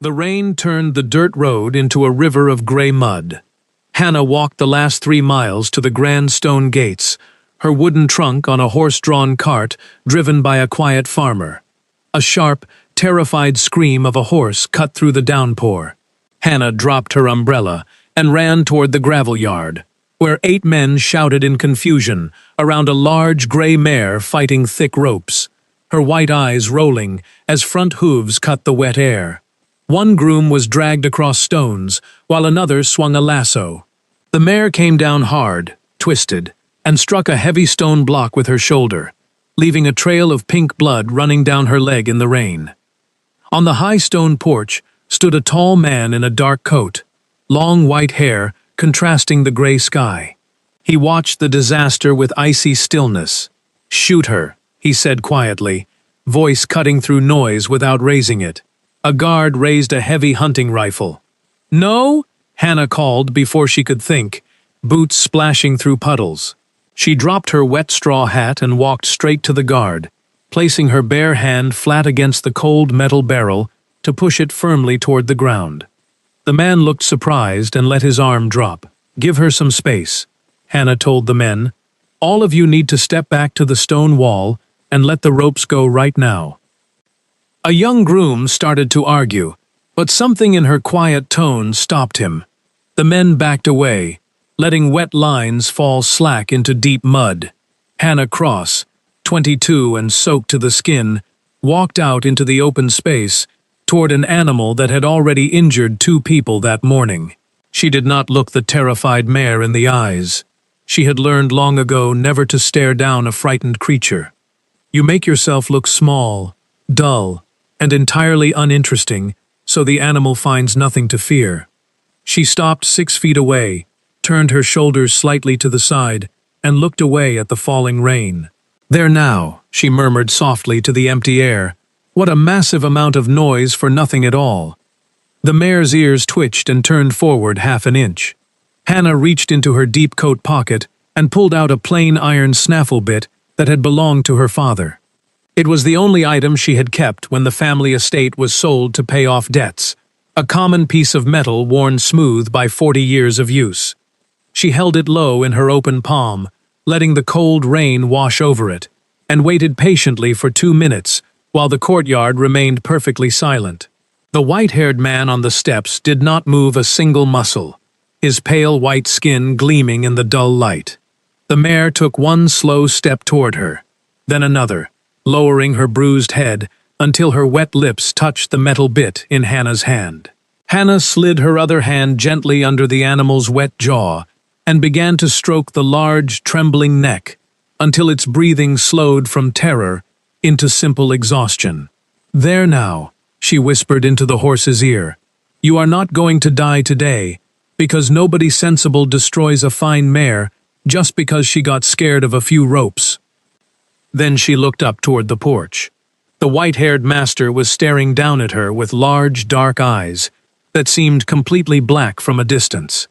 The rain turned the dirt road into a river of gray mud. Hannah walked the last 3 miles to the grand stone gates, her wooden trunk on a horse-drawn cart driven by a quiet farmer. A sharp, terrified scream of a horse cut through the downpour. Hannah dropped her umbrella and ran toward the gravel yard, where 8 men shouted in confusion around a large gray mare fighting thick ropes, her white eyes rolling as front hooves cut the wet air. One groom was dragged across stones, while another swung a lasso. The mare came down hard, twisted, and struck a heavy stone block with her shoulder, leaving a trail of pink blood running down her leg in the rain. On the high stone porch stood a tall man in a dark coat, long white hair contrasting the gray sky. He watched the disaster with icy stillness. "Shoot her," he said quietly, voice cutting through noise without raising it. A guard raised a heavy hunting rifle. "No," Hannah called before she could think, boots splashing through puddles. She dropped her wet straw hat and walked straight to the guard, placing her bare hand flat against the cold metal barrel to push it firmly toward the ground. The man looked surprised and let his arm drop. "Give her some space," Hannah told the men. "All of you need to step back to the stone wall and let the ropes go right now." A young groom started to argue, but something in her quiet tone stopped him. The men backed away, letting wet lines fall slack into deep mud. Hannah Cross, 22 and soaked to the skin, walked out into the open space toward an animal that had already injured 2 people that morning. She did not look the terrified mare in the eyes. She had learned long ago never to stare down a frightened creature. You make yourself look small, dull, and entirely uninteresting, so the animal finds nothing to fear. She stopped 6 feet away, turned her shoulders slightly to the side, and looked away at the falling rain. "There now," she murmured softly to the empty air. "What a massive amount of noise for nothing at all." The mare's ears twitched and turned forward half an inch. Hannah reached into her deep coat pocket and pulled out a plain iron snaffle bit that had belonged to her father. It was the only item she had kept when the family estate was sold to pay off debts, a common piece of metal worn smooth by 40 years of use. She held it low in her open palm, letting the cold rain wash over it, and waited patiently for 2 minutes while the courtyard remained perfectly silent. The white-haired man on the steps did not move a single muscle, his pale white skin gleaming in the dull light. The mare took 1 slow step toward her, then another, lowering her bruised head until her wet lips touched the metal bit in Hannah's hand. Hannah slid her other hand gently under the animal's wet jaw and began to stroke the large, trembling neck until its breathing slowed from terror into simple exhaustion. "There now," she whispered into the horse's ear. "You are not going to die today, because nobody sensible destroys a fine mare just because she got scared of a few ropes." Then she looked up toward the porch. The white-haired master was staring down at her with large, dark eyes that seemed completely black from a distance.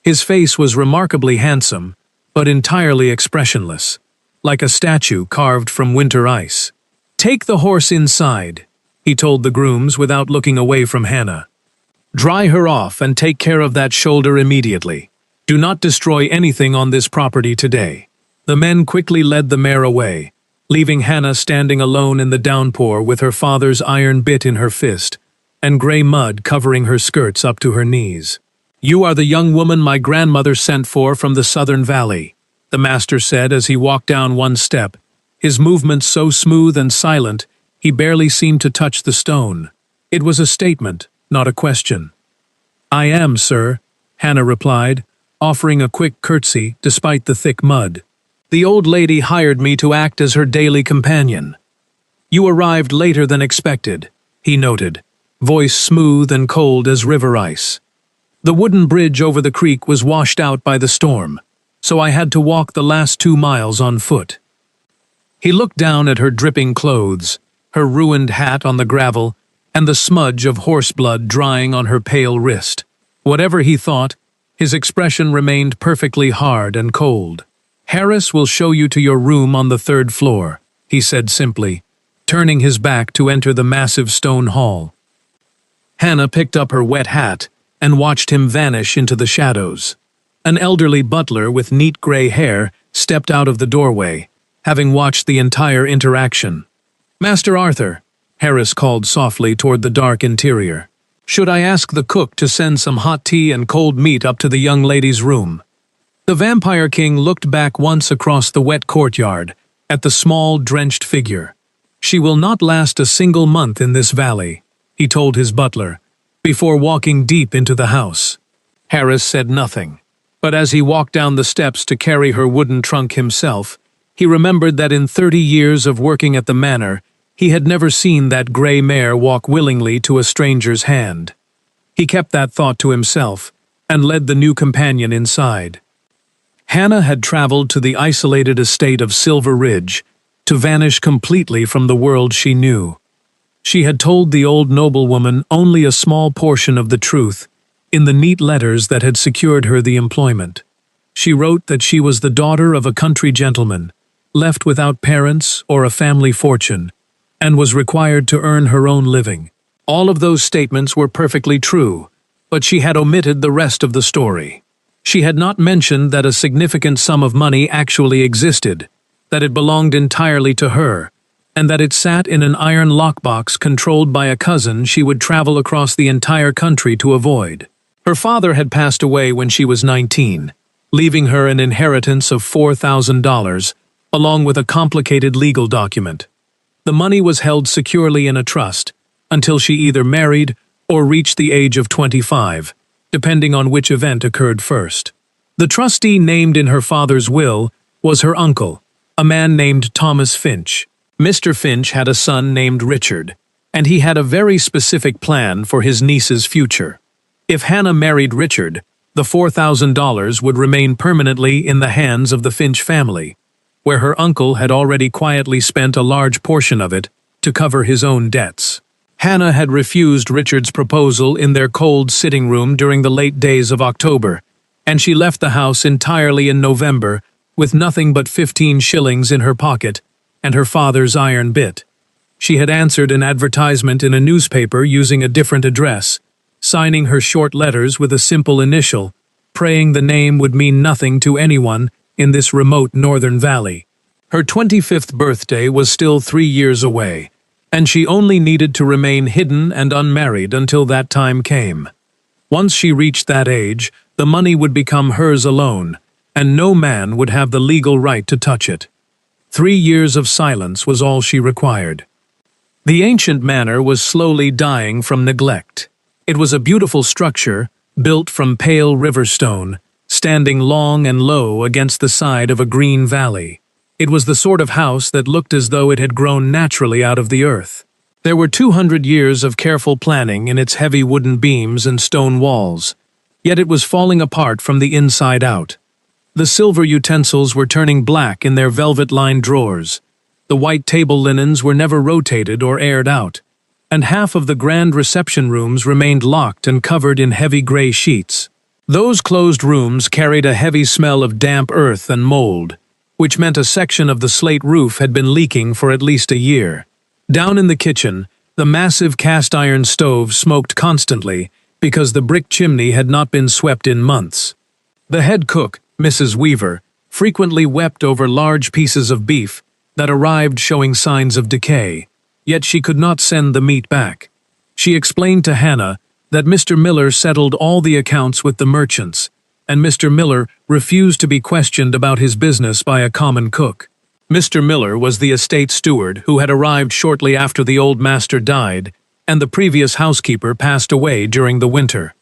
His face was remarkably handsome, but entirely expressionless, like a statue carved from winter ice. "Take the horse inside," he told the grooms without looking away from Hannah. "Dry her off and take care of that shoulder immediately. Do not destroy anything on this property today." The men quickly led the mare away, leaving Hannah standing alone in the downpour with her father's iron bit in her fist and gray mud covering her skirts up to her knees. "You are the young woman my grandmother sent for from the southern valley," the master said as he walked down 1 step, his movements so smooth and silent he barely seemed to touch the stone. It was a statement, not a question. "I am, sir," Hannah replied, offering a quick curtsy despite the thick mud. "The old lady hired me to act as her daily companion." "You arrived later than expected," he noted, voice smooth and cold as river ice. "The wooden bridge over the creek was washed out by the storm, so I had to walk the last 2 miles on foot." He looked down at her dripping clothes, her ruined hat on the gravel, and the smudge of horse blood drying on her pale wrist. Whatever he thought, his expression remained perfectly hard and cold. "Harris will show you to your room on the 3rd floor," he said simply, turning his back to enter the massive stone hall. Hannah picked up her wet hat and watched him vanish into the shadows. An elderly butler with neat gray hair stepped out of the doorway, having watched the entire interaction. "Master Arthur," Harris called softly toward the dark interior. "Should I ask the cook to send some hot tea and cold meat up to the young lady's room?" The Vampire King looked back once across the wet courtyard, at the small, drenched figure. "She will not last a single month in this valley," he told his butler, before walking deep into the house. Harris said nothing, but as he walked down the steps to carry her wooden trunk himself, he remembered that in 30 years of working at the manor, he had never seen that gray mare walk willingly to a stranger's hand. He kept that thought to himself, and led the new companion inside. Hannah had traveled to the isolated estate of Silver Ridge, to vanish completely from the world she knew. She had told the old noblewoman only a small portion of the truth, in the neat letters that had secured her the employment. She wrote that she was the daughter of a country gentleman, left without parents or a family fortune, and was required to earn her own living. All of those statements were perfectly true, but she had omitted the rest of the story. She had not mentioned that a significant sum of money actually existed, that it belonged entirely to her, and that it sat in an iron lockbox controlled by a cousin she would travel across the entire country to avoid. Her father had passed away when she was 19, leaving her an inheritance of $4,000, along with a complicated legal document. The money was held securely in a trust, until she either married or reached the age of 25, depending on which event occurred first. The trustee named in her father's will was her uncle, a man named Thomas Finch. Mr. Finch had a son named Richard, and he had a very specific plan for his niece's future. If Hannah married Richard, the $4,000 would remain permanently in the hands of the Finch family, where her uncle had already quietly spent a large portion of it to cover his own debts. Hannah had refused Richard's proposal in their cold sitting room during the late days of October, and she left the house entirely in November with nothing but 15 shillings in her pocket and her father's iron bit. She had answered an advertisement in a newspaper using a different address, signing her short letters with a simple initial, praying the name would mean nothing to anyone in this remote northern valley. Her 25th birthday was still 3 years away, and she only needed to remain hidden and unmarried until that time came. Once she reached that age, the money would become hers alone, and no man would have the legal right to touch it. 3 years of silence was all she required. The ancient manor was slowly dying from neglect. It was a beautiful structure, built from pale river stone, standing long and low against the side of a green valley. It was the sort of house that looked as though it had grown naturally out of the earth. There were 200 years of careful planning in its heavy wooden beams and stone walls, yet it was falling apart from the inside out. The silver utensils were turning black in their velvet-lined drawers. The white table linens were never rotated or aired out, and half of the grand reception rooms remained locked and covered in heavy gray sheets. Those closed rooms carried a heavy smell of damp earth and mold, which meant a section of the slate roof had been leaking for at least a year. Down in the kitchen, the massive cast-iron stove smoked constantly because the brick chimney had not been swept in months. The head cook, Mrs. Weaver, frequently wept over large pieces of beef that arrived showing signs of decay, yet she could not send the meat back. She explained to Hannah that Mr. Miller settled all the accounts with the merchants, and Mr. Miller refused to be questioned about his business by a common cook. Mr. Miller was the estate steward who had arrived shortly after the old master died, and the previous housekeeper passed away during the winter.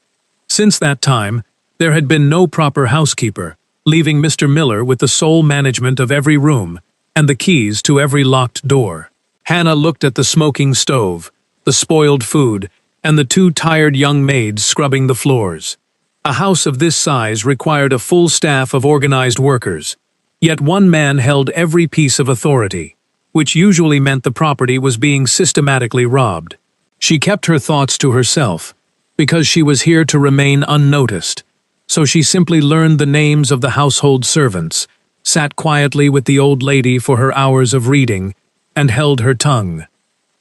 Since that time, there had been no proper housekeeper, leaving Mr. Miller with the sole management of every room and the keys to every locked door. Hannah looked at the smoking stove, the spoiled food, and the 2 tired young maids scrubbing the floors. A house of this size required a full staff of organized workers, yet one man held every piece of authority, which usually meant the property was being systematically robbed. She kept her thoughts to herself, because she was here to remain unnoticed, so she simply learned the names of the household servants, sat quietly with the old lady for her hours of reading, and held her tongue.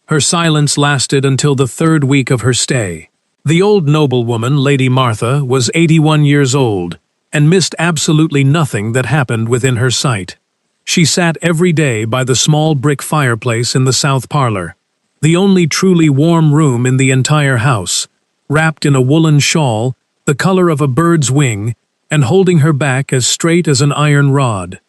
Her silence lasted until the 3rd week of her stay. The old noblewoman, Lady Martha, was 81 years old and missed absolutely nothing that happened within her sight. She sat every day by the small brick fireplace in the south parlor, the only truly warm room in the entire house, wrapped in a woolen shawl the color of a bird's wing and holding her back as straight as an iron rod.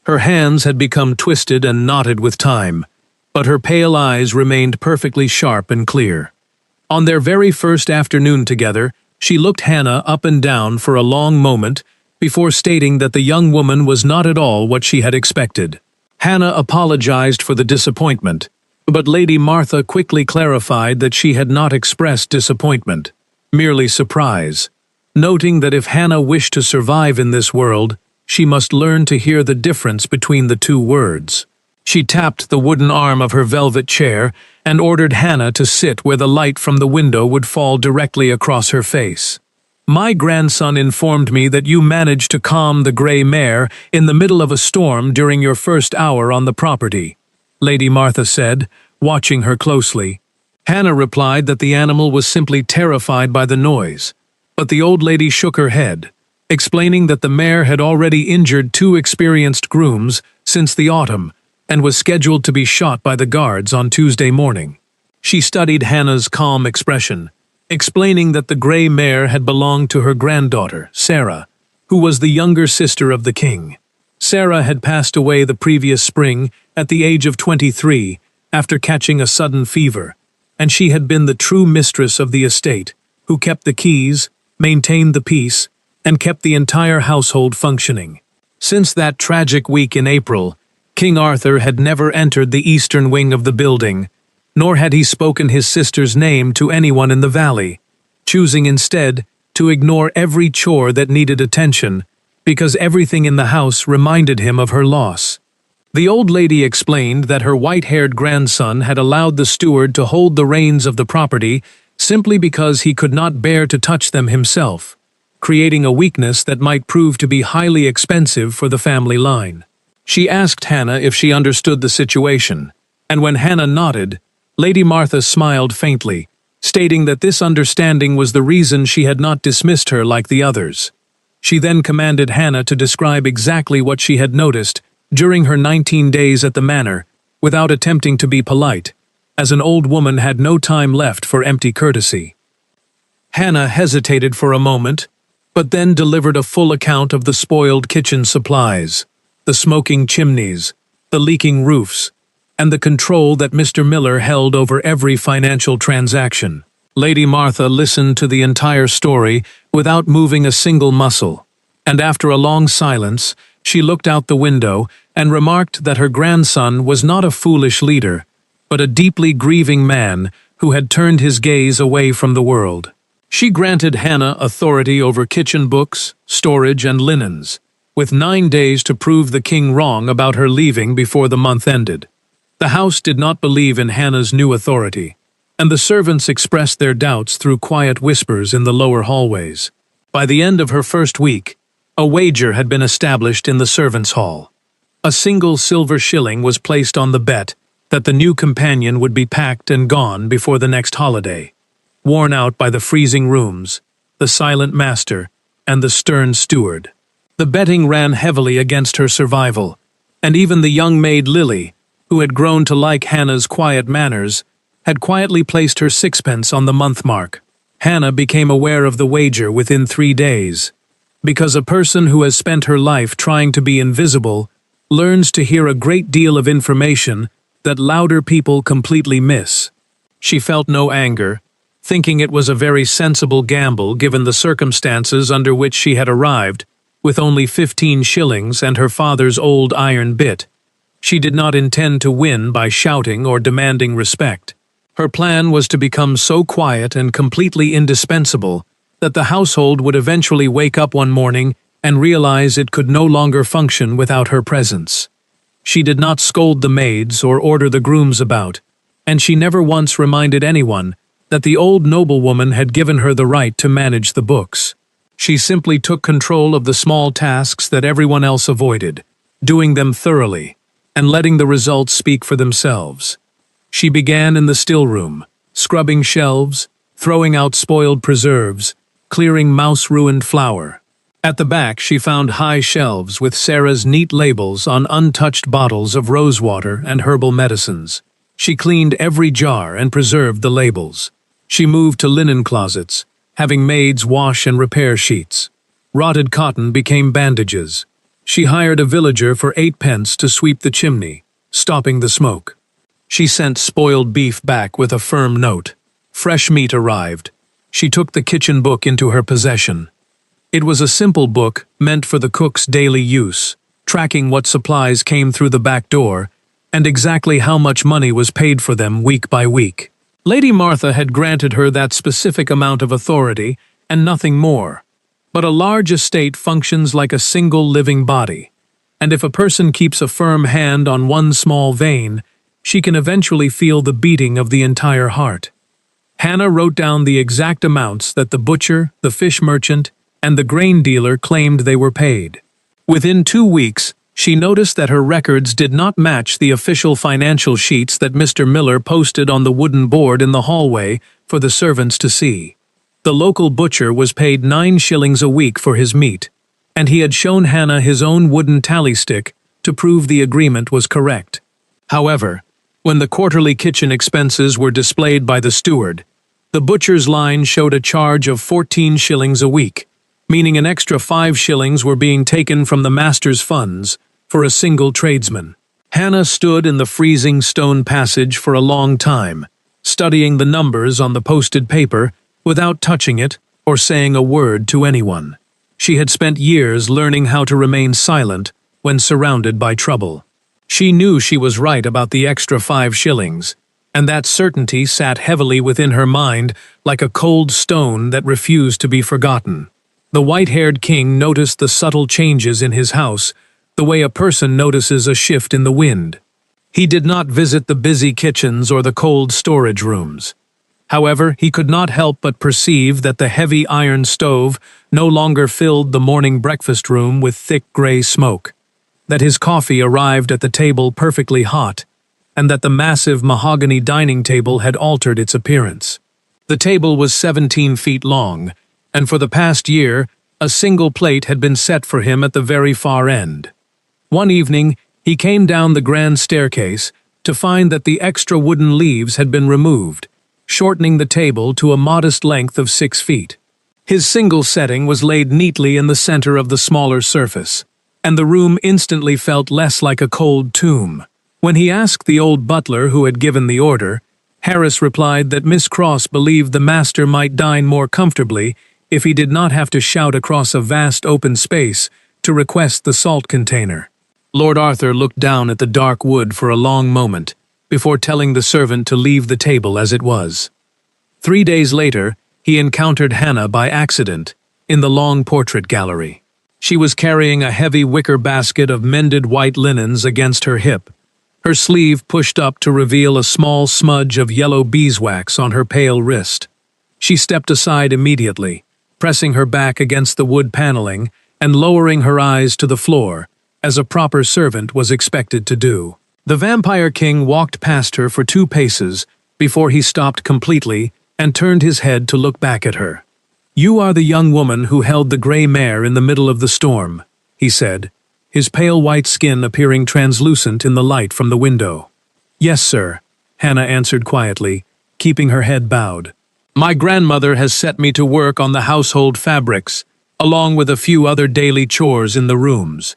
Her hands had become twisted and knotted with time, but her pale eyes remained perfectly sharp and clear. On their very first afternoon together, she looked Hannah up and down for a long moment before stating that the young woman was not at all what she had expected. Hannah apologized for the disappointment, but Lady Martha quickly clarified that she had not expressed disappointment, merely surprise, noting that if Hannah wished to survive in this world, she must learn to hear the difference between the two words. She tapped the wooden arm of her velvet chair and ordered Hannah to sit where the light from the window would fall directly across her face. "My grandson informed me that you managed to calm the gray mare in the middle of a storm during your first hour on the property," Lady Martha said, watching her closely. Hannah replied that the animal was simply terrified by the noise, but the old lady shook her head, explaining that the mare had already injured 2 experienced grooms since the autumn and was scheduled to be shot by the guards on Tuesday morning. She studied Hannah's calm expression, explaining that the gray mare had belonged to her granddaughter, Sarah, who was the younger sister of the king. Sarah had passed away the previous spring at the age of 23 after catching a sudden fever, and she had been the true mistress of the estate, who kept the keys, maintained the peace, and kept the entire household functioning. Since that tragic week in April, King Arthur had never entered the eastern wing of the building, nor had he spoken his sister's name to anyone in the valley, choosing instead to ignore every chore that needed attention, because everything in the house reminded him of her loss. The old lady explained that her white-haired grandson had allowed the steward to hold the reins of the property simply because he could not bear to touch them himself, creating a weakness that might prove to be highly expensive for the family line. She asked Hannah if she understood the situation, and when Hannah nodded, Lady Martha smiled faintly, stating that this understanding was the reason she had not dismissed her like the others. She then commanded Hannah to describe exactly what she had noticed during her 19 days at the manor, without attempting to be polite, as an old woman had no time left for empty courtesy. Hannah hesitated for a moment, but then delivered a full account of the spoiled kitchen supplies, the smoking chimneys, the leaking roofs, and the control that Mr. Miller held over every financial transaction. Lady Martha listened to the entire story without moving a single muscle, and after a long silence, she looked out the window and remarked that her grandson was not a foolish leader, but a deeply grieving man who had turned his gaze away from the world. She granted Hannah authority over kitchen books, storage, and linens, with 9 days to prove the king wrong about her leaving before the month ended. The house did not believe in Hannah's new authority, and the servants expressed their doubts through quiet whispers in the lower hallways. By the end of her first week, a wager had been established in the servants' hall. A single silver shilling was placed on the bet that the new companion would be packed and gone before the next holiday, worn out by the freezing rooms, the silent master, and the stern steward. The betting ran heavily against her survival, and even the young maid Lily, who had grown to like Hannah's quiet manners, had quietly placed her 6pence on the month mark. Hannah became aware of the wager within 3 days, because a person who has spent her life trying to be invisible learns to hear a great deal of information that louder people completely miss. She felt no anger, thinking it was a very sensible gamble given the circumstances under which she had arrived, with only 15 shillings and her father's old iron bit. She did not intend to win by shouting or demanding respect. Her plan was to become so quiet and completely indispensable that the household would eventually wake up one morning and realize it could no longer function without her presence. She did not scold the maids or order the grooms about, and she never once reminded anyone that the old noblewoman had given her the right to manage the books. She simply took control of the small tasks that everyone else avoided, doing them thoroughly, and letting the results speak for themselves. She began in the still room, scrubbing shelves, throwing out spoiled preserves, clearing mouse-ruined flour. At the back, she found high shelves with Sarah's neat labels on untouched bottles of rosewater and herbal medicines. She cleaned every jar and preserved the labels. She moved to linen closets, having maids wash and repair sheets. Rotted cotton became bandages. She hired a villager for 8 pence to sweep the chimney, stopping the smoke. She sent spoiled beef back with a firm note. Fresh meat arrived. She took the kitchen book into her possession. It was a simple book meant for the cook's daily use, tracking what supplies came through the back door and exactly how much money was paid for them week by week. Lady Martha had granted her that specific amount of authority and nothing more. But a large estate functions like a single living body, and if a person keeps a firm hand on one small vein, she can eventually feel the beating of the entire heart. Hannah wrote down the exact amounts that the butcher, the fish merchant, and the grain dealer claimed they were paid. Within 2 weeks, she noticed that her records did not match the official financial sheets that Mr. Miller posted on the wooden board in the hallway for the servants to see. The local butcher was paid 9 shillings a week for his meat, and he had shown Hannah his own wooden tally stick to prove the agreement was correct. However, when the quarterly kitchen expenses were displayed by the steward, the butcher's line showed a charge of 14 shillings a week, meaning an extra 5 shillings were being taken from the master's funds for a single tradesman. Hannah stood in the freezing stone passage for a long time, studying the numbers on the posted paper without touching it or saying a word to anyone. She had spent years learning how to remain silent when surrounded by trouble. She knew she was right about the extra 5 shillings, and that certainty sat heavily within her mind like a cold stone that refused to be forgotten. The white-haired king noticed the subtle changes in his house, the way a person notices a shift in the wind. He did not visit the busy kitchens or the cold storage rooms. However, he could not help but perceive that the heavy iron stove no longer filled the morning breakfast room with thick gray smoke, that his coffee arrived at the table perfectly hot, and that the massive mahogany dining table had altered its appearance. The table was 17 feet long, and for the past year, a single plate had been set for him at the very far end. One evening, he came down the grand staircase to find that the extra wooden leaves had been removed, shortening the table to a modest length of 6 feet. His single setting was laid neatly in the center of the smaller surface, and the room instantly felt less like a cold tomb. When he asked the old butler who had given the order, Harris replied that Miss Cross believed the master might dine more comfortably if he did not have to shout across a vast open space to request the salt container. Lord Arthur looked down at the dark wood for a long moment, before telling the servant to leave the table as it was. 3 days later, he encountered Hannah by accident in the long portrait gallery. She was carrying a heavy wicker basket of mended white linens against her hip, her sleeve pushed up to reveal a small smudge of yellow beeswax on her pale wrist. She stepped aside immediately, pressing her back against the wood paneling and lowering her eyes to the floor, as a proper servant was expected to do. The Vampire King walked past her for 2 paces before he stopped completely and turned his head to look back at her. "You are the young woman who held the gray mare in the middle of the storm," he said, his pale white skin appearing translucent in the light from the window. "Yes, sir," Hannah answered quietly, keeping her head bowed. "My grandmother has set me to work on the household fabrics, along with a few other daily chores in the rooms."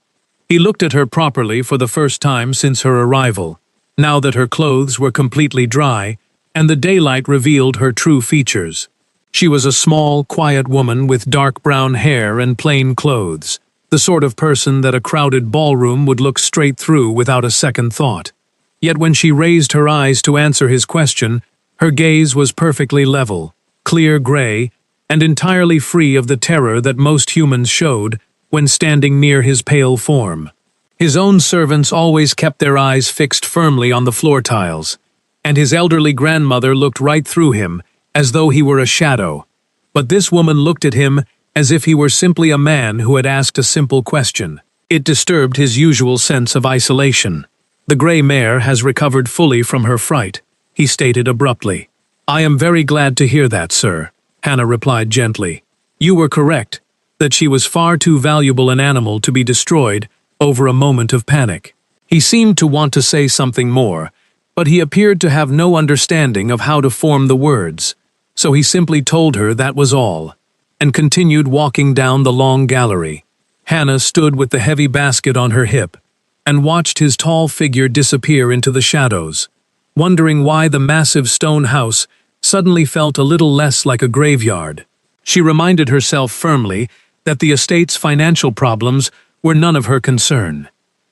He looked at her properly for the first time since her arrival, now that her clothes were completely dry and the daylight revealed her true features. She was a small, quiet woman with dark brown hair and plain clothes, the sort of person that a crowded ballroom would look straight through without a second thought. Yet when she raised her eyes to answer his question, her gaze was perfectly level, clear gray, and entirely free of the terror that most humans showed when standing near his pale form. His own servants always kept their eyes fixed firmly on the floor tiles, and his elderly grandmother looked right through him, as though he were a shadow. But this woman looked at him as if he were simply a man who had asked a simple question. It disturbed his usual sense of isolation. "The gray mare has recovered fully from her fright," he stated abruptly. "I am very glad to hear that, sir," Hannah replied gently. "You were correct, that she was far too valuable an animal to be destroyed over a moment of panic." He seemed to want to say something more, but he appeared to have no understanding of how to form the words, so he simply told her that was all, and continued walking down the long gallery. Hannah stood with the heavy basket on her hip, and watched his tall figure disappear into the shadows, wondering why the massive stone house suddenly felt a little less like a graveyard. She reminded herself firmly that the estate's financial problems were none of her concern,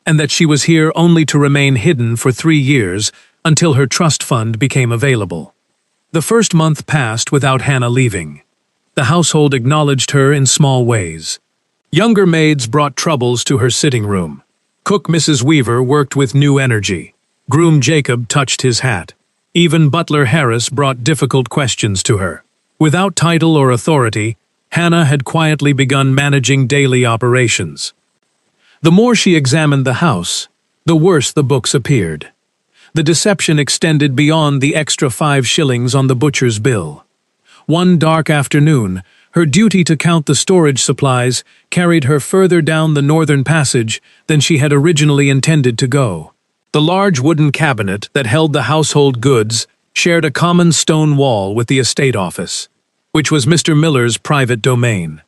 and that she was here only to remain hidden for 3 years until her trust fund became available. The first month passed without Hannah leaving. The household acknowledged her in small ways. Younger maids brought troubles to her sitting room. Cook Mrs. Weaver worked with new energy. Groom Jacob touched his hat. Even Butler Harris brought difficult questions to her. Without title or authority, Hannah had quietly begun managing daily operations. The more she examined the house, the worse the books appeared. The deception extended beyond the extra 5 shillings on the butcher's bill. One dark afternoon, her duty to count the storage supplies carried her further down the northern passage than she had originally intended to go. The large wooden cabinet that held the household goods shared a common stone wall with the estate office, which was Mr. Miller's private domain.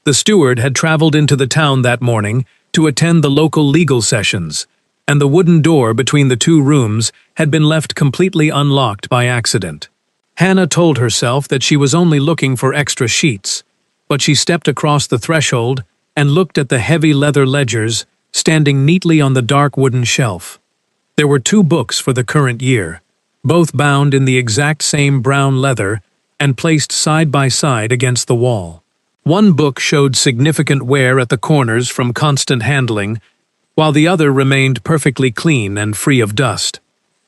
The steward had traveled into the town that morning to attend the local legal sessions, and the wooden door between the 2 rooms had been left completely unlocked by accident. Hannah told herself that she was only looking for extra sheets, but she stepped across the threshold and looked at the heavy leather ledgers standing neatly on the dark wooden shelf. There were 2 books for the current year, both bound in the exact same brown leather and placed side by side against the wall. One book showed significant wear at the corners from constant handling, while the other remained perfectly clean and free of dust.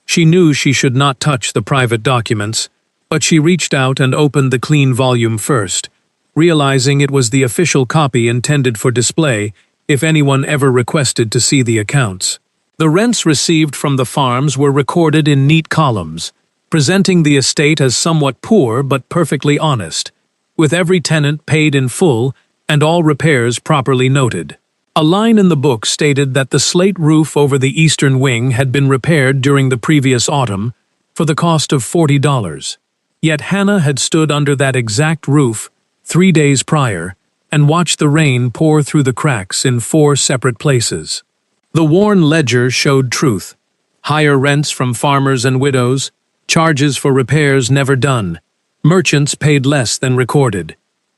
She knew she should not touch the private documents, but she reached out and opened the clean volume first, realizing it was the official copy intended for display if anyone ever requested to see the accounts. The rents received from the farms were recorded in neat columns, presenting the estate as somewhat poor but perfectly honest, with every tenant paid in full and all repairs properly noted. A line in the book stated that the slate roof over the eastern wing had been repaired during the previous autumn for the cost of $40. Yet Hannah had stood under that exact roof 3 days prior and watched the rain pour through the cracks in 4 separate places. The worn ledger showed truth: higher rents from farmers and widows, charges for repairs never done, merchants paid less than recorded.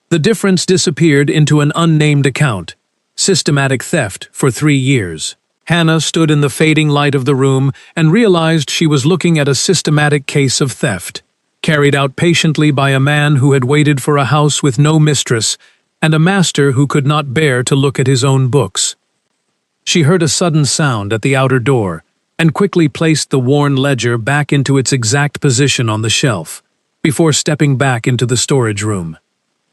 The difference disappeared into an unnamed account: systematic theft for 3 years. Hannah stood in the fading light of the room and realized she was looking at a systematic case of theft, carried out patiently by a man who had waited for a house with no mistress and a master who could not bear to look at his own books. She heard a sudden sound at the outer door and quickly placed the worn ledger back into its exact position on the shelf, before stepping back into the storage room.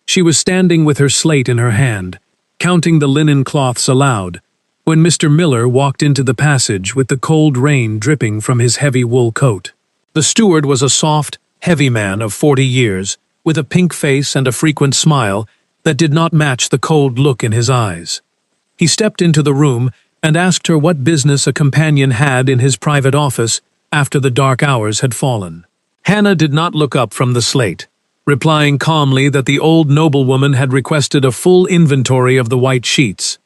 She was standing with her slate in her hand, counting the linen cloths aloud, when Mr. Miller walked into the passage with the cold rain dripping from his heavy wool coat. The steward was a soft, heavy man of 40 years, with a pink face and a frequent smile that did not match the cold look in his eyes. He stepped into the room and asked her what business a companion had in his private office after the dark hours had fallen. Hannah did not look up from the slate, replying calmly that the old noblewoman had requested a full inventory of the white sheets,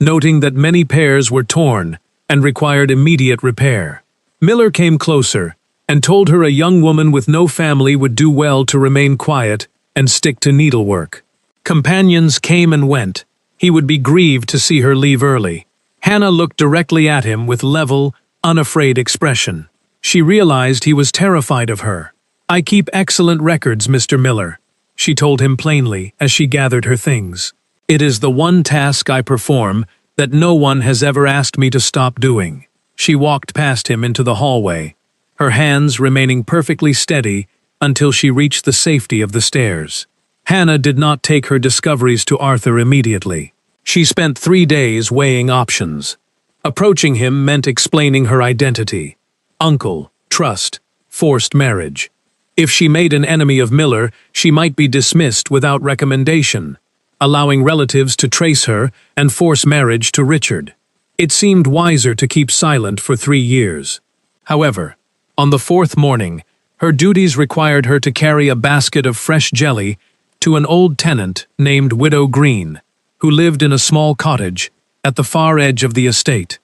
noting that many pairs were torn and required immediate repair. Miller came closer and told her a young woman with no family would do well to remain quiet and stick to needlework. Companions came and went. He would be grieved to see her leave early. Hannah looked directly at him with level, unafraid expression. She realized he was terrified of her. "I keep excellent records, Mr. Miller," she told him plainly as she gathered her things. "It is the one task I perform that no one has ever asked me to stop doing." She walked past him into the hallway, her hands remaining perfectly steady until she reached the safety of the stairs. Hannah did not take her discoveries to Arthur immediately. She spent 3 days weighing options. Approaching him meant explaining her identity: uncle, trust, forced marriage. If she made an enemy of Miller, she might be dismissed without recommendation, allowing relatives to trace her and force marriage to Richard. It seemed wiser to keep silent for 3 years. However, on the 4th morning, her duties required her to carry a basket of fresh jelly to an old tenant named Widow Green, who lived in a small cottage at the far edge of the estate.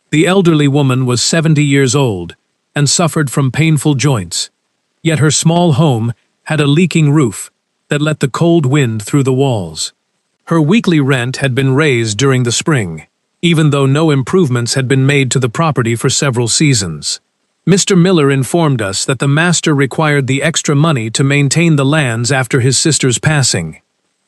The elderly woman was 70 years old and suffered from painful joints, yet her small home had a leaking roof that let the cold wind through the walls. Her weekly rent had been raised during the spring, even though no improvements had been made to the property for several seasons. Mr. Miller informed us that the master required the extra money to maintain the lands after his sister's passing.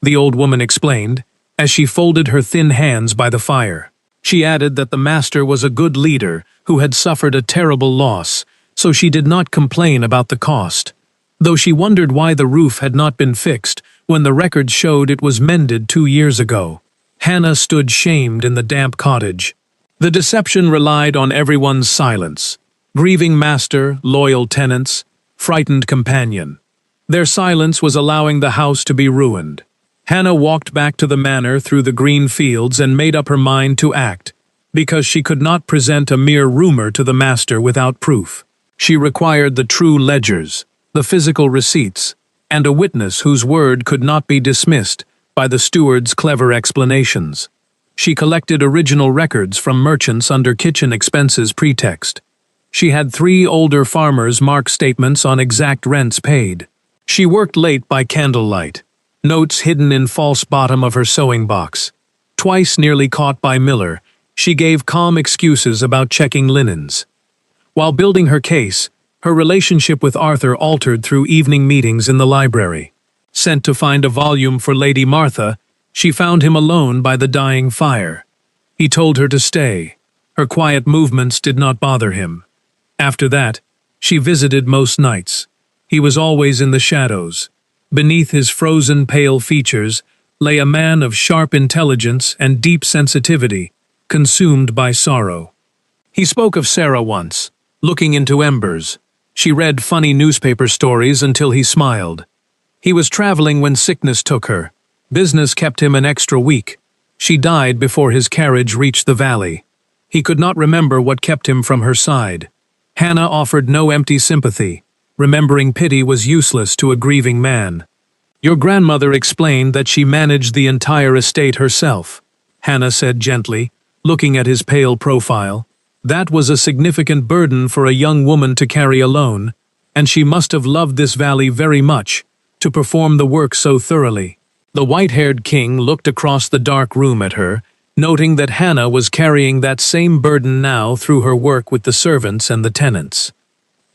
The old woman explained, as she folded her thin hands by the fire. She added that the master was a good leader who had suffered a terrible loss, so she did not complain about the cost, though she wondered why the roof had not been fixed when the records showed it was mended 2 years ago. Hannah stood shamed in the damp cottage. The deception relied on everyone's silence. Grieving master, loyal tenants, frightened companion. Their silence was allowing the house to be ruined. Hannah walked back to the manor through the green fields and made up her mind to act, because she could not present a mere rumor to the master without proof. She required the true ledgers, the physical receipts, and a witness whose word could not be dismissed by the steward's clever explanations. She collected original records from merchants under kitchen expenses pretext. She had 3 older farmers mark statements on exact rents paid. She worked late by candlelight, notes hidden in false bottom of her sewing box. Twice nearly caught by Miller, she gave calm excuses about checking linens. While building her case, her relationship with Arthur altered through evening meetings in the library. Sent to find a volume for Lady Martha, she found him alone by the dying fire. He told her to stay. Her quiet movements did not bother him. After that, she visited most nights. He was always in the shadows. Beneath his frozen pale features lay a man of sharp intelligence and deep sensitivity, consumed by sorrow. He spoke of Sarah once, looking into embers. She read funny newspaper stories until he smiled. He was traveling when sickness took her. Business kept him an extra week. She died before his carriage reached the valley. He could not remember what kept him from her side. Hannah offered no empty sympathy. Remembering pity was useless to a grieving man. Your grandmother explained that she managed the entire estate herself, Hannah said gently, looking at his pale profile. That was a significant burden for a young woman to carry alone, and she must have loved this valley very much, to perform the work so thoroughly. The white-haired king looked across the dark room at her, noting that Hannah was carrying that same burden now through her work with the servants and the tenants.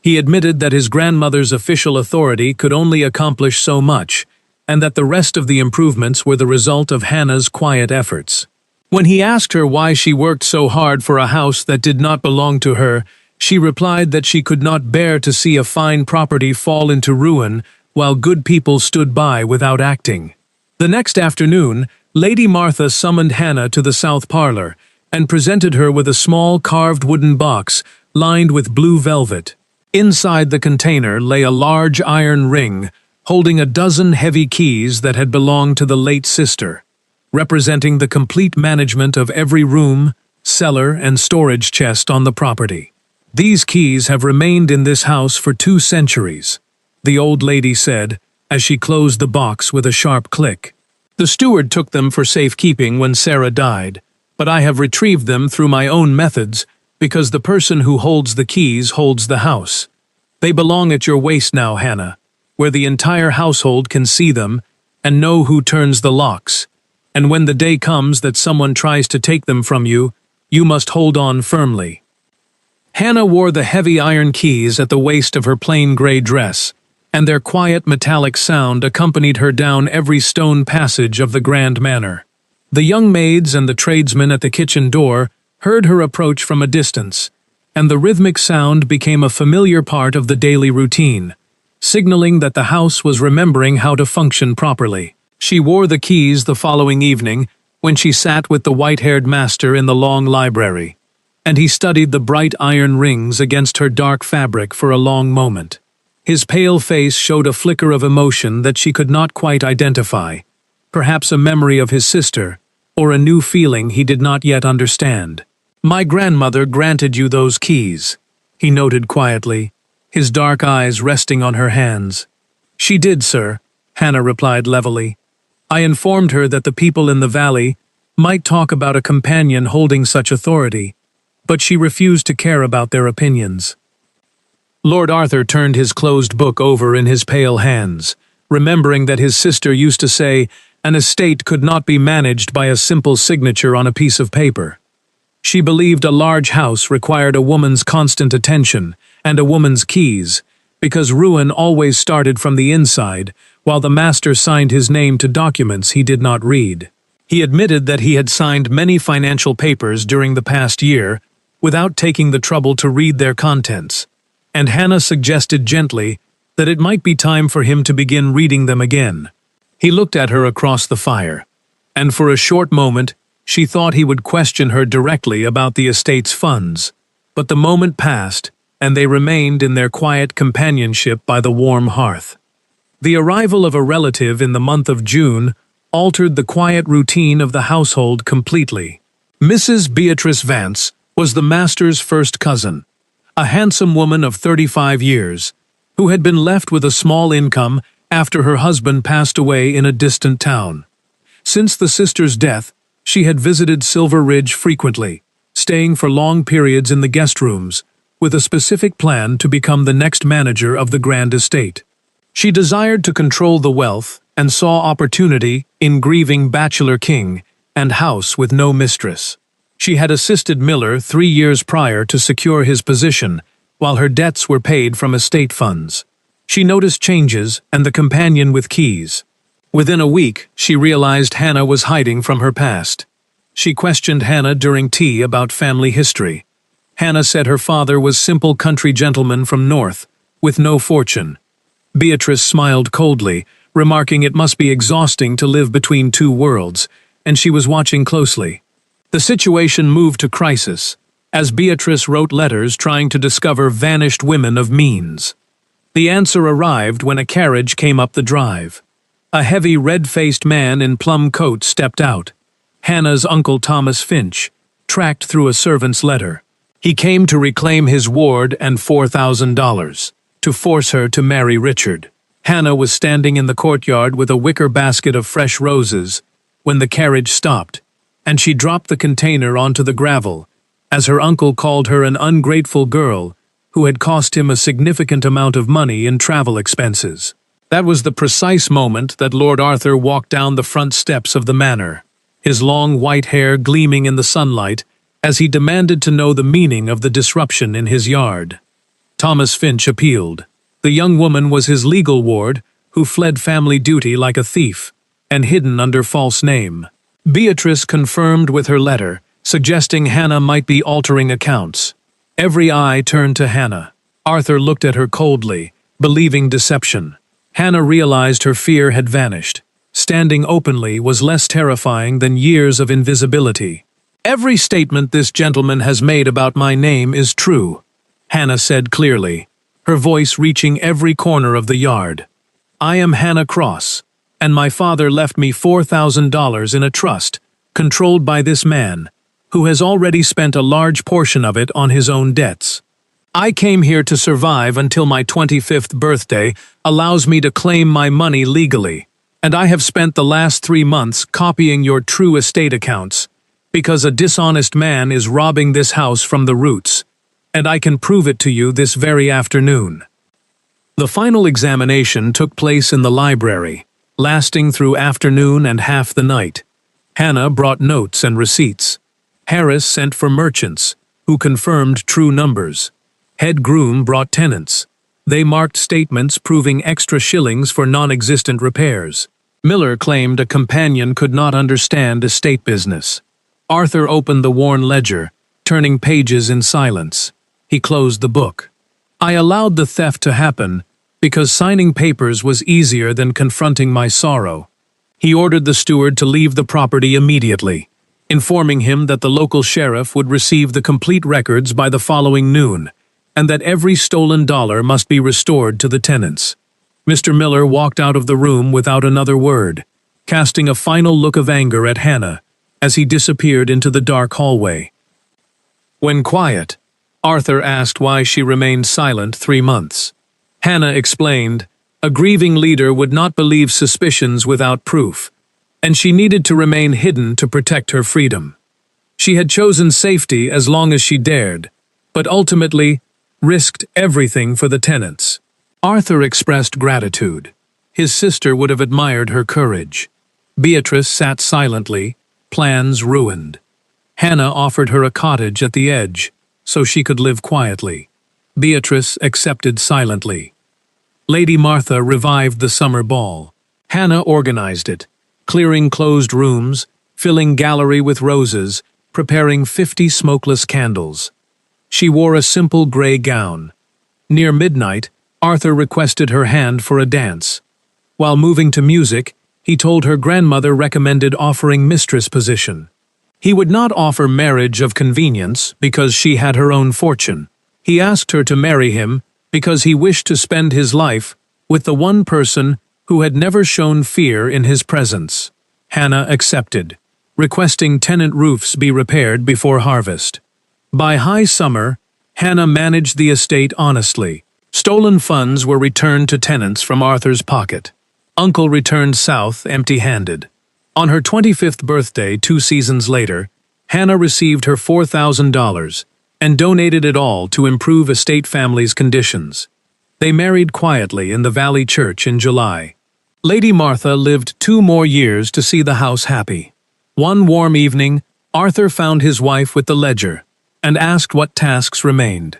He admitted that his grandmother's official authority could only accomplish so much, and that the rest of the improvements were the result of Hannah's quiet efforts. When he asked her why she worked so hard for a house that did not belong to her, she replied that she could not bear to see a fine property fall into ruin while good people stood by without acting. The next afternoon, Lady Martha summoned Hannah to the south parlor and presented her with a small carved wooden box lined with blue velvet. Inside the container lay a large iron ring holding a dozen heavy keys that had belonged to the late sister, representing the complete management of every room, cellar, and storage chest on the property. These keys have remained in this house for 2 centuries, the old lady said, as she closed the box with a sharp click. The steward took them for safekeeping when Sarah died, but I have retrieved them through my own methods because the person who holds the keys holds the house. They belong at your waist now, Hannah, where the entire household can see them and know who turns the locks. And when the day comes that someone tries to take them from you, you must hold on firmly. Hannah wore the heavy iron keys at the waist of her plain gray dress, and their quiet metallic sound accompanied her down every stone passage of the grand manor. The young maids and the tradesmen at the kitchen door heard her approach from a distance, and the rhythmic sound became a familiar part of the daily routine, signaling that the house was remembering how to function properly. She wore the keys the following evening when she sat with the white-haired master in the long library, and he studied the bright iron rings against her dark fabric for a long moment. His pale face showed a flicker of emotion that she could not quite identify, perhaps a memory of his sister, or a new feeling he did not yet understand. "My grandmother granted you those keys," he noted quietly, his dark eyes resting on her hands. "She did, sir," Hannah replied levelly. "I informed her that the people in the valley might talk about a companion holding such authority, but she refused to care about their opinions." Lord Arthur turned his closed book over in his pale hands, remembering that his sister used to say an estate could not be managed by a simple signature on a piece of paper. She believed a large house required a woman's constant attention and a woman's keys, because ruin always started from the inside, while the master signed his name to documents he did not read. He admitted that he had signed many financial papers during the past year without taking the trouble to read their contents, and Hannah suggested gently that it might be time for him to begin reading them again. He looked at her across the fire, and for a short moment she thought he would question her directly about the estate's funds, but the moment passed, and they remained in their quiet companionship by the warm hearth. The arrival of a relative in the month of June altered the quiet routine of the household completely. Mrs. Beatrice Vance was the master's first cousin, a handsome woman of 35 years, who had been left with a small income after her husband passed away in a distant town. Since the sister's death, she had visited Silver Ridge frequently, staying for long periods in the guest rooms, with a specific plan to become the next manager of the grand estate. She desired to control the wealth and saw opportunity in grieving bachelor king and house with no mistress. She had assisted Miller 3 years prior to secure his position, while her debts were paid from estate funds. She noticed changes and the companion with keys. Within a week, she realized Hannah was hiding from her past. She questioned Hannah during tea about family history. Hannah said her father was simple country gentleman from North, with no fortune. Beatrice smiled coldly, remarking it must be exhausting to live between two worlds, and she was watching closely. The situation moved to crisis, as Beatrice wrote letters trying to discover vanished women of means. The answer arrived when a carriage came up the drive. A heavy red-faced man in plum coat stepped out. Hannah's uncle Thomas Finch, tracked through a servant's letter. He came to reclaim his ward and $4,000, to force her to marry Richard. Hannah was standing in the courtyard with a wicker basket of fresh roses when the carriage stopped, and she dropped the container onto the gravel, as her uncle called her an ungrateful girl who had cost him a significant amount of money in travel expenses. That was the precise moment that Lord Arthur walked down the front steps of the manor, his long white hair gleaming in the sunlight as he demanded to know the meaning of the disruption in his yard. Thomas Finch appealed. The young woman was his legal ward, who fled family duty like a thief, and hidden under false name. Beatrice confirmed with her letter, suggesting Hannah might be altering accounts. Every eye turned to Hannah. Arthur looked at her coldly, believing deception. Hannah realized her fear had vanished. Standing openly was less terrifying than years of invisibility. "Every statement this gentleman has made about my name is true," Hannah said clearly, her voice reaching every corner of the yard. "I am Hannah Cross, and my father left me $4,000 in a trust, controlled by this man, who has already spent a large portion of it on his own debts. I came here to survive until my 25th birthday allows me to claim my money legally, and I have spent the last 3 months copying your true estate accounts, because a dishonest man is robbing this house from the roots, and I can prove it to you this very afternoon." The final examination took place in the library, lasting through afternoon and half the night. Hannah brought notes and receipts. Harris sent for merchants, who confirmed true numbers. Head groom brought tenants. They marked statements proving extra shillings for non-existent repairs. Miller claimed a companion could not understand estate business. Arthur opened the worn ledger, turning pages in silence. He closed the book. "I allowed the theft to happen because signing papers was easier than confronting my sorrow." He ordered the steward to leave the property immediately, informing him that the local sheriff would receive the complete records by the following noon, and that every stolen dollar must be restored to the tenants. Mr. Miller walked out of the room without another word, casting a final look of anger at Hannah as he disappeared into the dark hallway. When quiet, Arthur asked why she remained silent 3 months. Hannah explained, a grieving leader would not believe suspicions without proof, and she needed to remain hidden to protect her freedom. She had chosen safety as long as she dared, but ultimately risked everything for the tenants. Arthur expressed gratitude. His sister would have admired her courage. Beatrice sat silently, plans ruined. Hannah offered her a cottage at the edge, so she could live quietly. Beatrice accepted silently. Lady Martha revived the summer ball. Hannah organized it, clearing closed rooms, filling gallery with roses, preparing 50 smokeless candles. She wore a simple gray gown. Near midnight, Arthur requested her hand for a dance. While moving to music, he told her grandmother recommended offering mistress position. He would not offer marriage of convenience because she had her own fortune. He asked her to marry him because he wished to spend his life with the one person who had never shown fear in his presence. Hannah accepted, requesting tenant roofs be repaired before harvest. By high summer, Hannah managed the estate honestly. Stolen funds were returned to tenants from Arthur's pocket. Uncle returned south empty-handed. On her 25th birthday 2 seasons later, Hannah received her $4,000 and donated it all to improve estate family's conditions. They married quietly in the Valley Church in July. Lady Martha lived 2 more years to see the house happy. One warm evening, Arthur found his wife with the ledger and asked what tasks remained.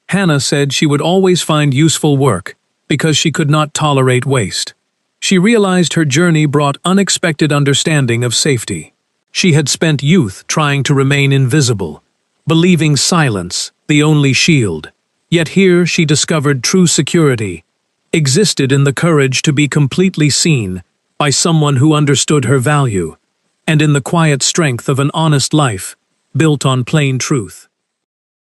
Hannah said she would always find useful work because she could not tolerate waste. She realized her journey brought unexpected understanding of safety. She had spent youth trying to remain invisible, believing silence the only shield. Yet here she discovered true security existed in the courage to be completely seen by someone who understood her value, and in the quiet strength of an honest life built on plain truth.